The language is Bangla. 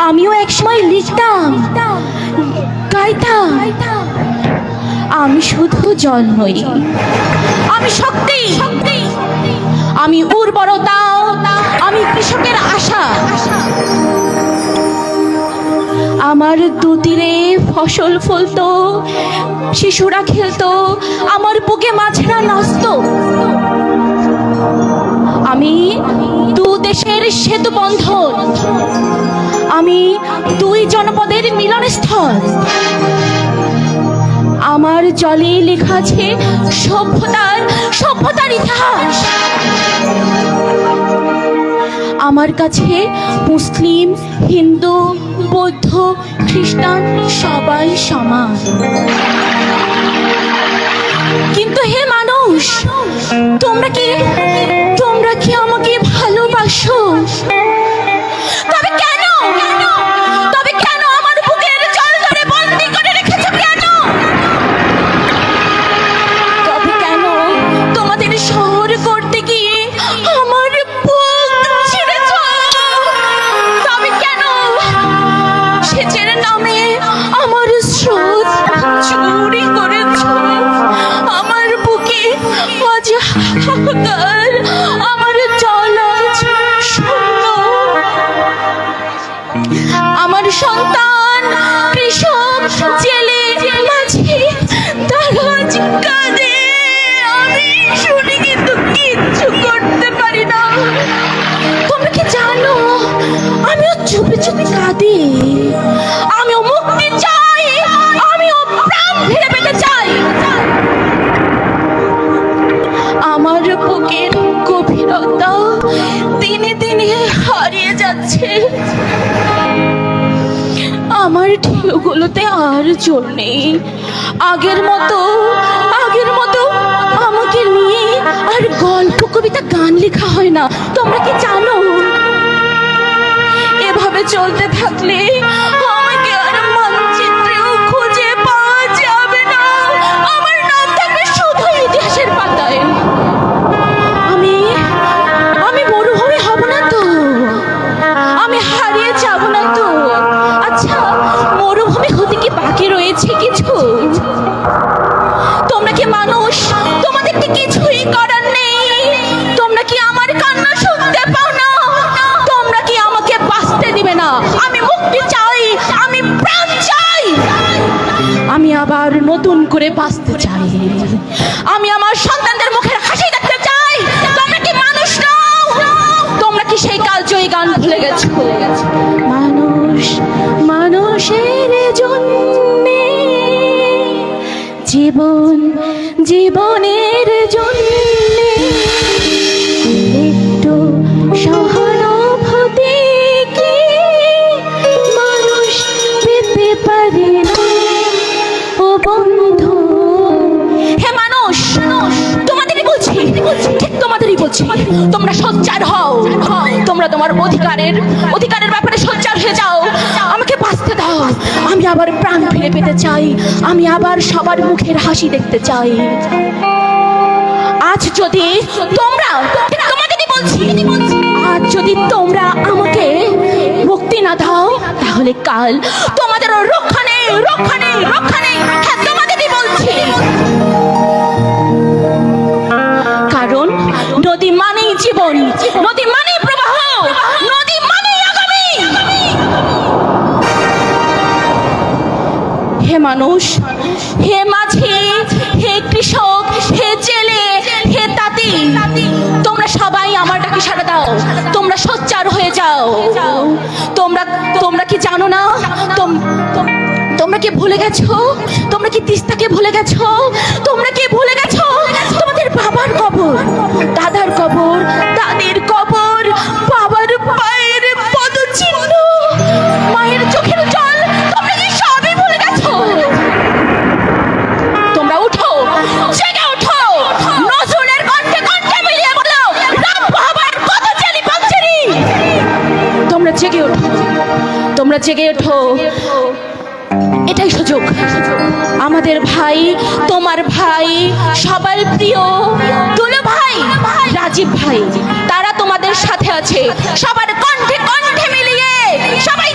আমিও একসময় লিখতাম, গাইতাম। আমি শুধু জল নই, আমি শক্তি, আমি উর্বরতা, আমি কৃষকের আশা। আমার দুতীরে ফসল ফলতো, শিশুরা খেলতো, আমার বুকে মাছেরা নাচতো। আমি দু দেশের সেতু বন্ধন, আমি দুই জনপদের মিলনস্থল। আমার জলে লেখা আছে সভ্যতার ইতিহাস। আমার কাছে মুসলিম, হিন্দু, বৌদ্ধ, খ্রিস্টান সবাই সমান। কিন্তু হে মানুষ, তোমরা কি আমাকে ভালোবাসো? তবে কেন আমার বুকের জল ধরে বন্দি করে রেখেছো? কেন? তবে কেন তোমাদের শহর করতে গিয়ে আমার বুক ছিঁড়েছ? তবে কেন সেচের নামে আমার স্রোত চুরি করেছ? আমার বুকে আজ হাহাকার, আমার জল আজ শূন্য। আমার সন্তান কৃষক, জেলে, মাঝি, তারা আজ কাঁদে। আমি শুনি কিন্তু কিচ্ছু করতে পারি না। তোমরা কি জানো আমিও চুপে চুপে কাঁদি? আমিও মুক্তি চাই, আমিও প্রাণ ফিরে পেতে চাই। আমার বুকের গভীরতা দিনে দিনে হারিয়ে যাচ্ছে। আমার ঢেউগুলোতে আর জোর নেই। আগের মতো আমাকে নিয়ে আর গল্প, কবিতা, গান লেখা হয় না। তোমরা কি জানো? এভাবে চলতে থাকলে আমাকে আর মানচিত্রেও খুঁজে পাওয়া যাবে না। আমার নাম থাকবে শুধু ইতিহাসের পাতায়। আমি মরুভূমি হব না তো? আমি হারিয়ে যাব না তো? আচ্ছা, মরুভূমি হতে কি বাকি রয়েছে কিছু? তোমরা কি মানুষ? তোমাদের কি কিছুই করার নেই? তোমরা কি আমার কান্না শুনতে পাও না? তোমরা কি আমাকে বাঁচতে দিবে না? আমি মুক্তি চাই, আমি প্রাণ চাই, আমি আবার নতুন করে বাঁচতে চাই, আমি আমার সন্তানদের মুখের হাসি দেখতে চাই। তোমরা কি মানুষ নও? তোমরা কি সেই কালজয়ী গান ভুলে গেছো? মানুষের জন্যে জীবনের জন্যে একটু সহানুভূতি কি মানুষ পেতে পারে না? ও বন্ধু, হে মানুষ, তোমাদেরই বলছি, ঠিক তোমাদেরই বলছি। তোমরা সোচ্চার হও, তোমরা তোমার অধিকারের ব্যাপারে সোচ্চার হয়ে যাও। আমাকে বাঁচতে দাও, আমি আবার প্রাণ ফিরে পেতে চাই, আমি আবার সবার মুখের হাসি দেখতে চাই। আজ যদি তোমরা, তোমাদেরই বলছি, আজ যদি তোমরা আমাকে মুক্তি না দাও, তাহলে কাল তোমাদের রক্ষা নেই। হ্যাঁ, তোমাদেরই বলছি। কারণ নদী মানেই জীবন, নদী মানেই প্রবাহ, নদী মানেই আগামী। হে মানুষ, হে মাঝি, হে কৃষক, হে জেলে, হে তাঁতি, তোমরা সবাই আমার ডাকে সাড়া দাও। তোমরা সোচ্চার হয়ে যাও। তোমরা কি জানো না? তোমরা কি ভুলে গেছো? তোমরা কি তিস্তাকে ভুলে গেছো? তোমরা কি ভুলে গেছো তোমাদের বাবার কবর, দাদার কবর, দাদির কবর, বাবার পায়ের পদচিহ্ন, মায়ের চোখের জল? তোমরা কি সবই ভুলে গেছো? তোমরা উঠো, জেগে উঠো, নজরুলের কণ্ঠে কণ্ঠে মিলিয়ে বলো, রাম বাবার কত চেলি পাচ্ছেরি। তোমরা জেগে ওঠো। এটাই সুযোগ। আমাদের ভাই, তোমার ভাই, সবার প্রিয় দুলু ভাই, রাজীব ভাই, তারা তোমাদের সাথে আছে। সবার কণ্ঠে কণ্ঠে মিলিয়ে সবাই